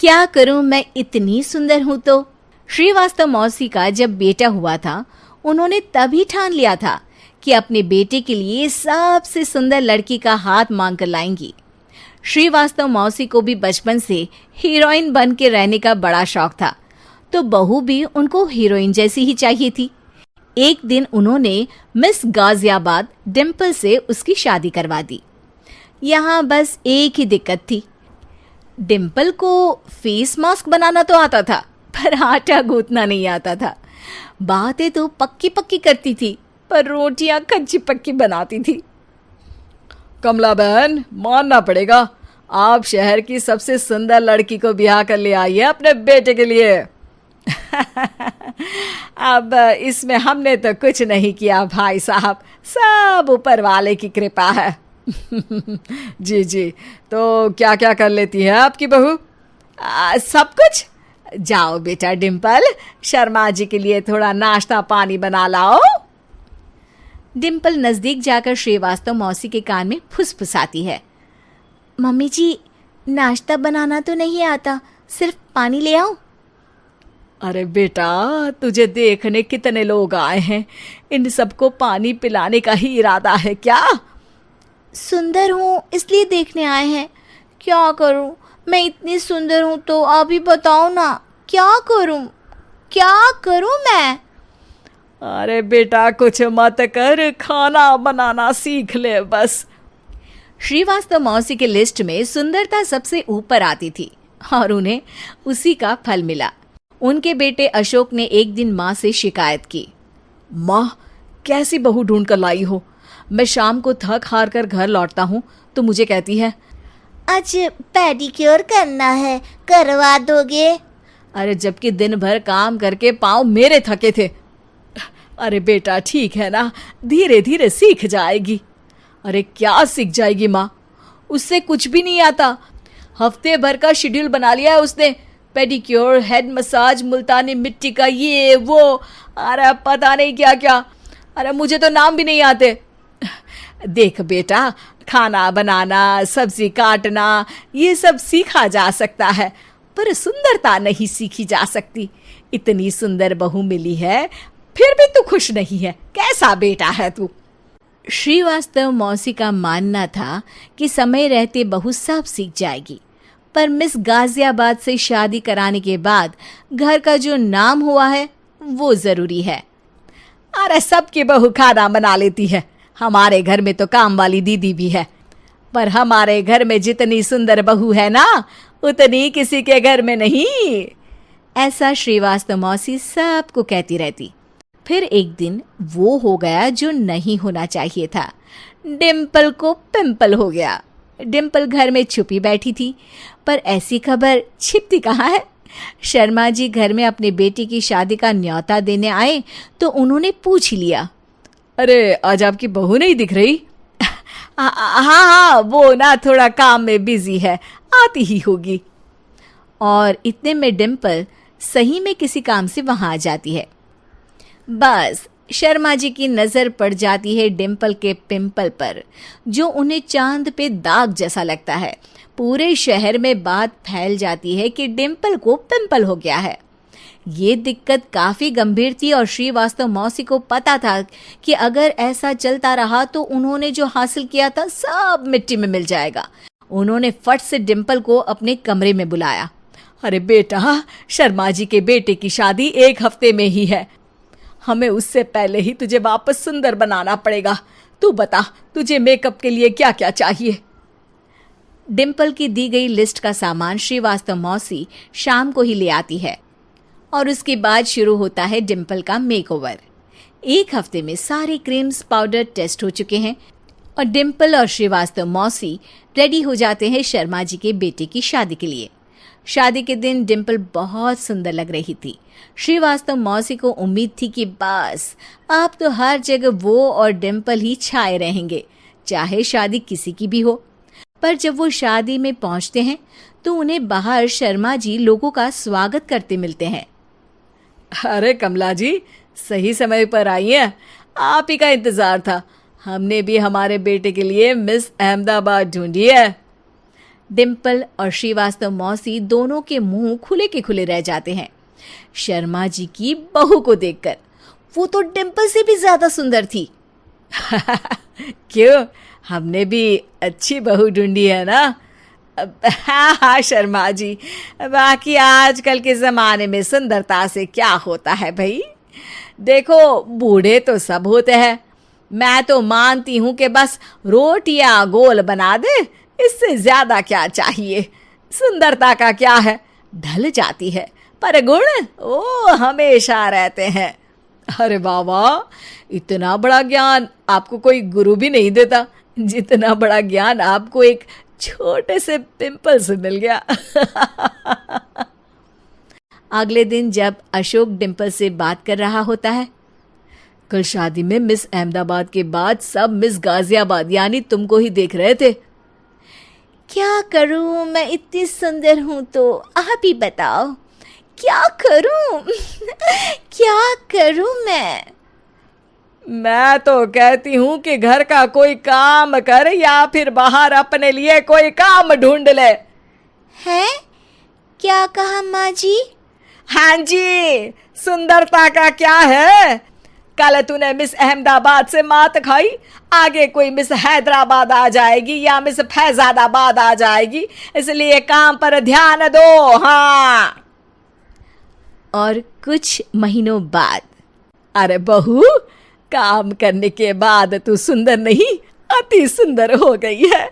क्या करूं, मैं इतनी सुंदर हूं तो। श्रीवास्तव मौसी का जब बेटा हुआ था, उन्होंने तभी ठान लिया था कि अपने बेटे के लिए सबसे सुंदर लड़की का हाथ मांग कर लाएंगी। श्रीवास्तव मौसी को भी बचपन से हीरोइन बन के रहने का बड़ा शौक था, तो बहू भी उनको हीरोइन जैसी ही चाहिए थी। एक दिन उन्होंने मिस गाजियाबाद डिम्पल से उसकी शादी करवा दी। यहाँ बस एक ही दिक्कत थी, डिम्पल को फेस मास्क बनाना तो आता था, पर आटा गूंथना नहीं आता था। बातें तो पक्की पक्की करती थी, पर रोटियां कच्ची पक्की बनाती थी। कमला बहन, मानना पड़ेगा, आप शहर की सबसे सुंदर लड़की को ब्याह कर ले आई है अपने बेटे के लिए। अब इसमें हमने तो कुछ नहीं किया भाई साहब, सब ऊपर वाले की कृपा है। जी जी, तो क्या क्या कर लेती है आपकी बहू? सब कुछ। जाओ बेटा डिम्पल, शर्मा जी के लिए थोड़ा नाश्ता पानी बना लाओ। डिम्पल नजदीक जाकर श्रीवास्तव मौसी के कान में फुसफुसाती है। मम्मी जी, नाश्ता बनाना तो नहीं आता, सिर्फ पानी ले आओ। अरे बेटा, तुझे देखने कितने लोग आए हैं, इन सबको पानी पिलाने का ही इरादा है क्या? सुंदर हूँ इसलिए देखने आए हैं। क्या करूँ, मैं इतनी सुंदर हूँ तो आप ही बताओ ना, क्या करूँ मैं? अरे बेटा, कुछ मत कर, खाना बनाना सीख ले बस। श्रीवास्तव मौसी के लिस्ट में सुंदरता सबसे ऊपर आती थी और उन्हें उसी का फल मिला। उनके बेटे अशोक ने एक दिन माँ से शिकायत की। माँ, कैसी बहू ढूंढ कर लाई हो? मैं शाम को थक हार कर घर लौटता हूँ तो मुझे कहती है, आज पेडिक्योर करना है, करवा दोगे? अरे जबकि दिन भर काम करके पाँव मेरे थके थे। अरे बेटा, ठीक है ना, धीरे धीरे सीख जाएगी। अरे क्या सीख जाएगी माँ, उससे कुछ भी नहीं आता। हफ्ते भर का शेड्यूल बना लिया है उसने, पेडिक्योर, हेड मसाज, मुल्तानी मिट्टी का ये वो, अरे पता नहीं क्या क्या। अरे मुझे तो नाम भी नहीं आते। देख बेटा, खाना बनाना, सब्जी काटना, ये सब सीखा जा सकता है, पर सुंदरता नहीं सीखी जा सकती। इतनी सुंदर बहू मिली है, फिर भी तू खुश नहीं है, कैसा बेटा है तू? श्रीवास्तव मौसी का मानना था कि समय रहते बहू सब सीख जाएगी, पर मिस गाजियाबाद से शादी कराने के बाद घर का जो नाम हुआ है वो जरूरी है। अरे सबकी बहू खाना बना लेती है, हमारे घर में तो काम वाली दीदी भी है, पर हमारे घर में जितनी सुंदर बहू है ना, उतनी किसी के घर में नहीं। ऐसा श्रीवास्तव मौसी सबको कहती रहती। फिर एक दिन वो हो गया जो नहीं होना चाहिए था, डिम्पल को पिंपल हो गया। डिम्पल घर में छुपी बैठी थी, पर ऐसी खबर छिपती कहाँ है। शर्मा जी घर में अपने बेटी की शादी का न्योता देने आए तो उन्होंने पूछ लिया, अरे आज आपकी बहू नहीं दिख रही? हाँ, वो ना थोड़ा काम में बिजी है, आती ही होगी। और इतने में डिम्पल सही में किसी काम से वहां आ जाती है। बस शर्मा जी की नजर पड़ जाती है डिम्पल के पिंपल पर, जो उन्हें चांद पे दाग जैसा लगता है। पूरे शहर में बात फैल जाती है कि डिम्पल को पिंपल हो गया है। ये दिक्कत काफी गंभीर थी और श्रीवास्तव मौसी को पता था कि अगर ऐसा चलता रहा तो उन्होंने जो हासिल किया था सब मिट्टी में मिल जाएगा। उन्होंने फट से डिम्पल को अपने कमरे में बुलाया। अरे बेटा, शर्मा जी के बेटे की शादी 1 हफ्ते में ही है, हमें उससे पहले ही तुझे वापस सुंदर बनाना पड़ेगा। तू बता, तुझे मेकअप के लिए क्या क्या चाहिए? डिम्पल की दी गई लिस्ट का सामान श्रीवास्तव मौसी शाम को ही ले आती है और उसके बाद शुरू होता है डिम्पल का मेकओवर। 1 हफ्ते में सारे क्रीम्स पाउडर टेस्ट हो चुके हैं और डिम्पल और श्रीवास्तव मौसी रेडी हो जाते हैं शर्मा जी के बेटे की शादी के लिए। शादी के दिन डिम्पल बहुत सुंदर लग रही थी। श्रीवास्तव मौसी को उम्मीद थी कि बस अब तो हर जगह वो और डिम्पल ही छाए रहेंगे, चाहे शादी किसी की भी हो। पर जब वो शादी में पहुंचते हैं तो उन्हें बाहर शर्मा जी लोगों का स्वागत करते मिलते हैं। अरे कमला जी, सही समय पर आई हैं, आप ही का इंतजार था। हमने भी हमारे बेटे के लिए मिस अहमदाबाद ढूंढी है। डिम्पल और श्रीवास्तव मौसी दोनों के मुंह खुले के खुले रह जाते हैं शर्मा जी की बहू को देखकर। वो तो डिम्पल से भी ज्यादा सुंदर थी। क्यों, हमने भी अच्छी बहू ढूंढी है ना? हाँ हाँ शर्मा जी, बाकी आजकल के ज़माने में सुंदरता से क्या होता है भाई। देखो, बूढ़े तो सब होते हैं। मैं तो मानती हूँ कि बस रोटियां गोल बना दे, इससे ज्यादा क्या चाहिए। सुंदरता का क्या है, ढल जाती है, पर गुण वो हमेशा रहते हैं। अरे बाबा, इतना बड़ा ज्ञान आपको कोई गुरु भी नहीं देता जितना बड़ा ज्ञान आपको एक छोटे से पिंपल से मिल गया। अगले दिन जब अशोक डिम्पल से बात कर रहा होता है, कल शादी में मिस अहमदाबाद के बाद सब मिस गाजियाबाद यानी तुमको ही देख रहे थे। क्या करूं, मैं इतनी सुंदर हूं तो आप ही बताओ क्या करूं। क्या करूं मैं तो कहती हूँ कि घर का कोई काम कर या फिर बाहर अपने लिए कोई काम ढूंढ ले। है? क्या कहा माँ जी? हाँ जी, सुंदरता का क्या है। कल तूने मिस अहमदाबाद से मात खाई, आगे कोई मिस हैदराबाद आ जाएगी या मिस फैजादाबाद आ जाएगी, इसलिए काम पर ध्यान दो। हाँ। और कुछ महीनों बाद, अरे बहू, काम करने के बाद तू सुंदर नहीं, अति सुंदर हो गई है।